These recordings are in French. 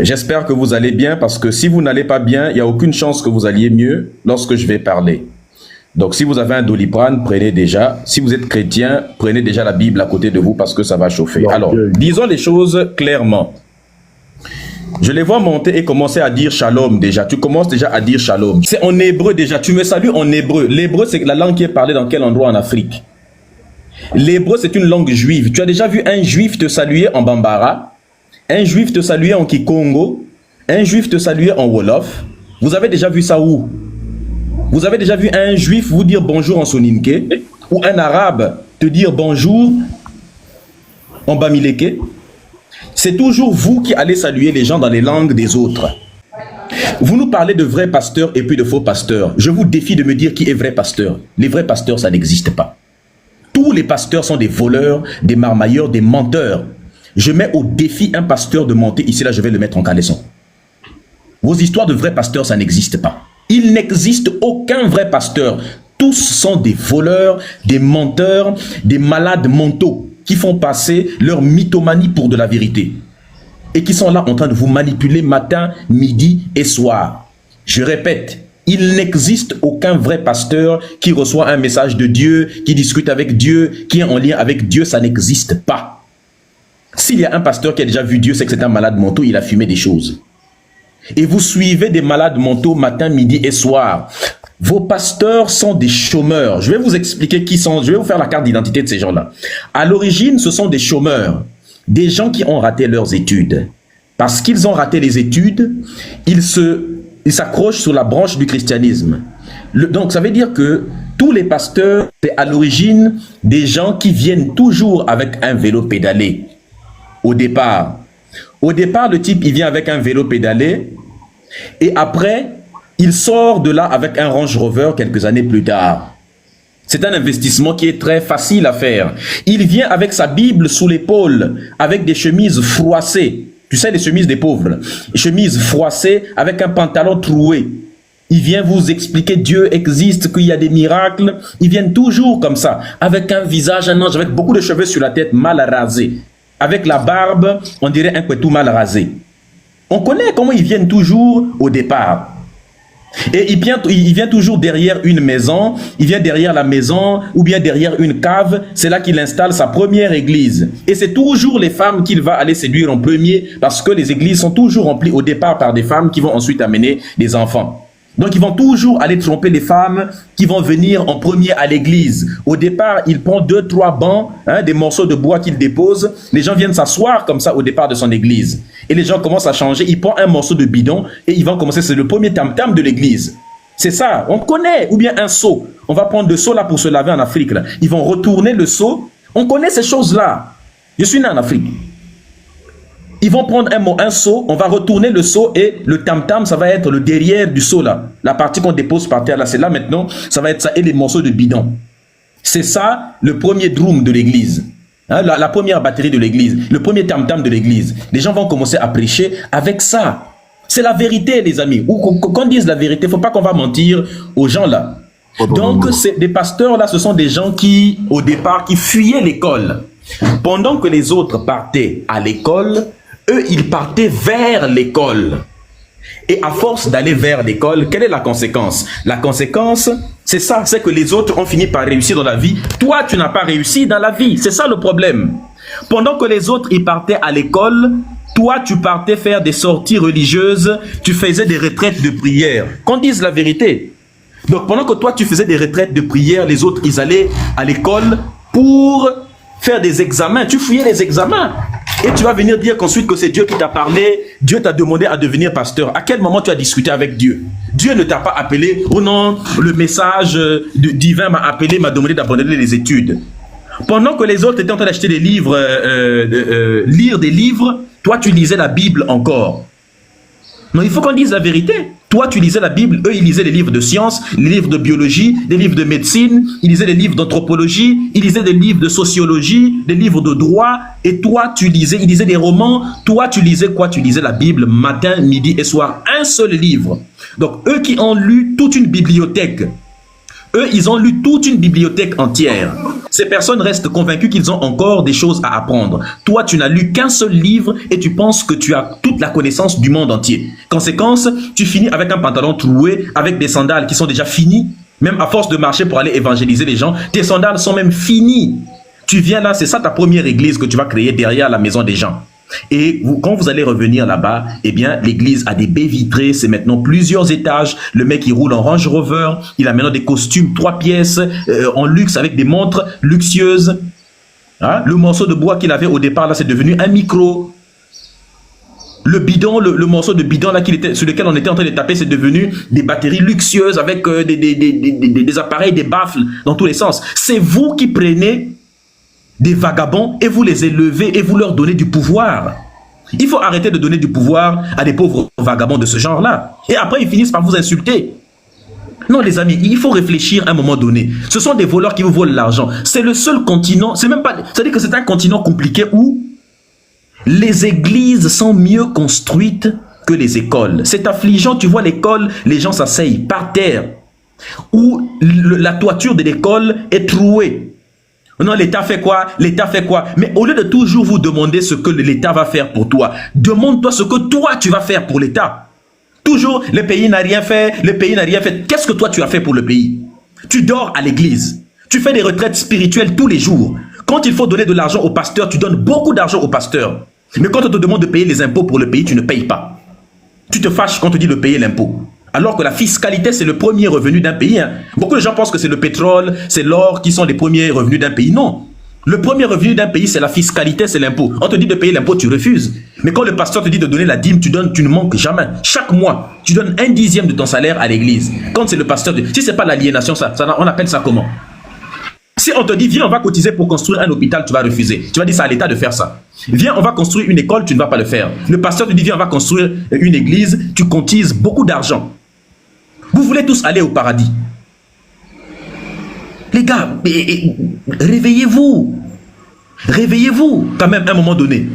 J'espère que vous allez bien parce que si vous n'allez pas bien, il n'y a aucune chance que vous alliez mieux lorsque je vais parler. Donc si vous avez un Doliprane, prenez déjà. Si vous êtes chrétien, prenez déjà la Bible à côté de vous parce que ça va chauffer. Alors, disons les choses clairement. Je les vois monter et commencer à dire shalom déjà. Tu commences déjà à dire shalom. C'est en hébreu déjà. Tu me salues en hébreu. L'hébreu, c'est la langue qui est parlée dans quel endroit en Afrique? L'hébreu, c'est une langue juive. Tu as déjà vu un juif te saluer en Bambara? Un juif te saluer en Kikongo, un juif te saluer en Wolof. Vous avez déjà vu ça où? Vous avez déjà vu un juif vous dire bonjour en Soninké ou un arabe te dire bonjour en Bamileke? C'est toujours vous qui allez saluer les gens dans les langues des autres. Vous nous parlez de vrais pasteurs et puis de faux pasteurs. Je vous défie de me dire qui est vrai pasteur. Les vrais pasteurs, ça n'existe pas. Tous les pasteurs sont des voleurs, des marmailleurs, des menteurs. Je mets au défi un pasteur de monter ici, là je vais le mettre en caleçon. Vos histoires de vrais pasteurs, ça n'existe pas. Il n'existe aucun vrai pasteur. Tous sont des voleurs, des menteurs, des malades mentaux qui font passer leur mythomanie pour de la vérité. Et qui sont là en train de vous manipuler matin, midi et soir. Je répète, il n'existe aucun vrai pasteur qui reçoit un message de Dieu, qui discute avec Dieu, qui est en lien avec Dieu, ça n'existe pas. S'il y a un pasteur qui a déjà vu Dieu, c'est que c'est un malade mentaux, il a fumé des choses. Et vous suivez des malades mentaux matin, midi et soir. Vos pasteurs sont des chômeurs. Je vais vous expliquer qui sont, je vais vous faire la carte d'identité de ces gens-là. À l'origine, ce sont des chômeurs, des gens qui ont raté leurs études. Parce qu'ils ont raté les études, ils s'accrochent sur la branche du christianisme. Donc ça veut dire que tous les pasteurs, c'est à l'origine des gens qui viennent toujours avec un vélo pédalé. Au départ, le type, il vient avec un vélo pédalé et après, il sort de là avec un Range Rover quelques années plus tard. C'est un investissement qui est très facile à faire. Il vient avec sa Bible sous l'épaule, avec des chemises froissées. Tu sais, les chemises des pauvres. Chemises froissées avec un pantalon troué. Il vient vous expliquer Dieu existe, qu'il y a des miracles. Ils viennent toujours comme ça, avec un visage, un ange, avec beaucoup de cheveux sur la tête, mal rasés. Avec la barbe, on dirait un couteau mal rasé. On connaît comment ils viennent toujours au départ. Et il vient toujours derrière une maison, il vient derrière la maison ou bien derrière une cave. C'est là qu'il installe sa première église. Et c'est toujours les femmes qu'il va aller séduire en premier parce que les églises sont toujours remplies au départ par des femmes qui vont ensuite amener des enfants. Donc ils vont toujours aller tromper les femmes qui vont venir en premier à l'église. Au départ, il prend 2-3 bancs, des morceaux de bois qu'il dépose. Les gens viennent s'asseoir comme ça au départ de son église. Et les gens commencent à changer. Il prend un morceau de bidon et ils vont commencer. C'est le premier tam-tam de l'église. C'est ça, on connaît. Ou bien un seau. On va prendre le seau là pour se laver en Afrique. Là. Ils vont retourner le seau. On connaît ces choses-là. Je suis né en Afrique. Ils vont prendre un seau, on va retourner le seau et le tam-tam, ça va être le derrière du seau là. La partie qu'on dépose par terre là, c'est là maintenant, ça va être ça et les morceaux de bidon. C'est ça le premier drum de l'église. Hein, la première batterie de l'église, le premier tam-tam de l'église. Les gens vont commencer à prêcher avec ça. C'est la vérité les amis. Ou qu'on dise la vérité, il ne faut pas qu'on va mentir aux gens là. Donc des pasteurs là, ce sont des gens qui au départ, qui fuyaient l'école. Pendant que les autres partaient à l'école, eux, ils partaient vers l'école. Et à force d'aller vers l'école, quelle est la conséquence? La conséquence, c'est ça, c'est que les autres ont fini par réussir dans la vie. Toi, tu n'as pas réussi dans la vie. C'est ça le problème. Pendant que les autres, ils partaient à l'école, toi, tu partais faire des sorties religieuses, tu faisais des retraites de prière. Qu'on dise la vérité. Donc, pendant que toi, tu faisais des retraites de prière, les autres, ils allaient à l'école pour faire des examens. Tu fouillais les examens. Et tu vas venir dire qu'ensuite que c'est Dieu qui t'a parlé, Dieu t'a demandé à devenir pasteur. À quel moment tu as discuté avec Dieu? Dieu ne t'a pas appelé, oh non, le message divin m'a appelé, m'a demandé d'abandonner les études. Pendant que les autres étaient en train d'acheter des livres, lire des livres, toi tu lisais la Bible encore. Non, il faut qu'on dise la vérité. Toi, tu lisais la Bible, eux, ils lisaient les livres de sciences, les livres de biologie, les livres de médecine, ils lisaient les livres d'anthropologie, ils lisaient des livres de sociologie, des livres de droit, et toi, tu lisais, ils lisaient des romans, toi, tu lisais quoi? Tu lisais la Bible matin, midi et soir, un seul livre. Donc, eux qui ont lu toute une bibliothèque, Eux, ils ont lu toute une bibliothèque entière. Ces personnes restent convaincues qu'ils ont encore des choses à apprendre. Toi, tu n'as lu qu'un seul livre et tu penses que tu as toute la connaissance du monde entier. Conséquence, tu finis avec un pantalon troué, avec des sandales qui sont déjà finies. Même à force de marcher pour aller évangéliser les gens, tes sandales sont même finies. Tu viens là, c'est ça ta première église que tu vas créer derrière la maison des gens. Et quand vous allez revenir là-bas, eh bien, l'église a des baies vitrées, c'est maintenant plusieurs étages. Le mec, il roule en Range Rover, il a maintenant des costumes 3 pièces, en luxe, avec des montres luxueuses. Hein? Le morceau de bois qu'il avait au départ, là, c'est devenu un micro. Le bidon, le morceau de bidon là sur lequel on était en train de taper, c'est devenu des batteries luxueuses avec des appareils, des baffles dans tous les sens. C'est vous qui prenez des vagabonds et vous les élevez et vous leur donnez du pouvoir. Il faut arrêter de donner du pouvoir à des pauvres vagabonds de ce genre-là. Et après, ils finissent par vous insulter. Non, les amis, il faut réfléchir à un moment donné. Ce sont des voleurs qui vous volent l'argent. C'est le seul continent, c'est même pas... C'est-à-dire que c'est un continent compliqué où les églises sont mieux construites que les écoles. C'est affligeant, tu vois l'école, les gens s'asseyent par terre. Où la toiture de l'école est trouée. Non, l'État fait quoi? L'État fait quoi? Mais au lieu de toujours vous demander ce que l'État va faire pour toi, demande-toi ce que toi tu vas faire pour l'État. Toujours, le pays n'a rien fait, le pays n'a rien fait. Qu'est-ce que toi tu as fait pour le pays? Tu dors à l'église. Tu fais des retraites spirituelles tous les jours. Quand il faut donner de l'argent au pasteur, tu donnes beaucoup d'argent au pasteur. Mais quand on te demande de payer les impôts pour le pays, tu ne payes pas. Tu te fâches quand on te dit de payer l'impôt. Alors que la fiscalité, c'est le premier revenu d'un pays. Hein. Beaucoup de gens pensent que c'est le pétrole, c'est l'or qui sont les premiers revenus d'un pays. Non. Le premier revenu d'un pays, c'est la fiscalité, c'est l'impôt. On te dit de payer l'impôt, tu refuses. Mais quand le pasteur te dit de donner la dîme, tu ne manques jamais. Chaque mois, tu donnes 1/10 de ton salaire à l'église. Quand c'est le pasteur, si ce n'est pas l'aliénation, on appelle ça comment? Si on te dit, viens, on va cotiser pour construire un hôpital, tu vas refuser. Tu vas dire, c'est à l'État de faire ça. Viens, on va construire une école, tu ne vas pas le faire. Le pasteur te dit, viens, on va construire une église, tu cotises beaucoup d'argent. Vous voulez tous aller au paradis. Les gars, réveillez-vous. Réveillez-vous, quand même, à un moment donné.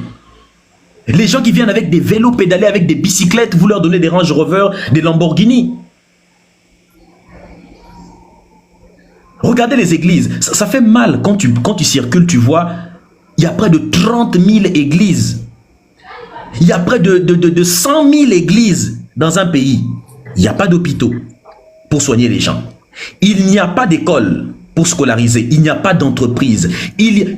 Les gens qui viennent avec des vélos pédalés, avec des bicyclettes, vous leur donnez des Range Rover, des Lamborghini. Regardez les églises. Ça fait mal quand tu circules, tu vois, il y a près de 30 000 églises. Il y a près de 100 000 églises dans un pays. Il n'y a pas d'hôpitaux pour soigner les gens. Il n'y a pas d'école pour scolariser. Il n'y a pas d'entreprise.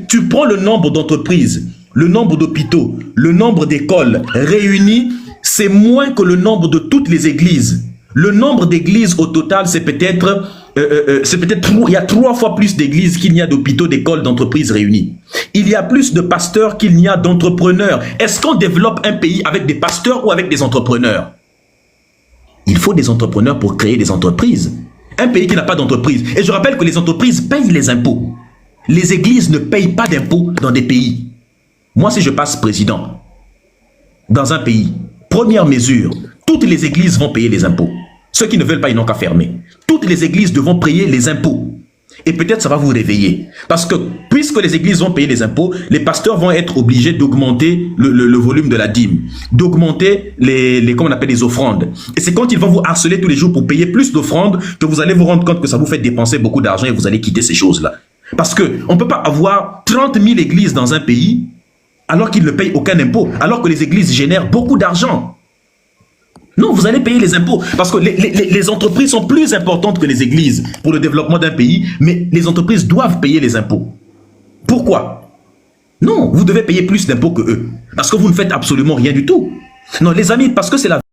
Tu prends le nombre d'entreprises, le nombre d'hôpitaux, le nombre d'écoles réunis, c'est moins que le nombre de toutes les églises. Le nombre d'églises au total, c'est peut-être... il y a 3 fois plus d'églises qu'il n'y a d'hôpitaux, d'écoles, d'entreprises réunies. Il y a plus de pasteurs qu'il n'y a d'entrepreneurs. Est-ce qu'on développe un pays avec des pasteurs ou avec des entrepreneurs? Il faut des entrepreneurs pour créer des entreprises. Un pays qui n'a pas d'entreprise. Et je rappelle que les entreprises payent les impôts. Les églises ne payent pas d'impôts dans des pays. Moi, si je passe président dans un pays, première mesure, toutes les églises vont payer les impôts. Ceux qui ne veulent pas, ils n'ont qu'à fermer. Toutes les églises devront payer les impôts. Et peut-être ça va vous réveiller. Parce que puisque les églises vont payer les impôts, les pasteurs vont être obligés d'augmenter le volume de la dîme, d'augmenter comment on appelle, les offrandes. Et c'est quand ils vont vous harceler tous les jours pour payer plus d'offrandes que vous allez vous rendre compte que ça vous fait dépenser beaucoup d'argent et vous allez quitter ces choses-là. Parce qu'on ne peut pas avoir 30 000 églises dans un pays alors qu'ils ne payent aucun impôt, alors que les églises génèrent beaucoup d'argent. Non, vous allez payer les impôts parce que les entreprises sont plus importantes que les églises pour le développement d'un pays, mais les entreprises doivent payer les impôts. Pourquoi? Non, vous devez payer plus d'impôts que eux parce que vous ne faites absolument rien du tout. Non, les amis, parce que c'est la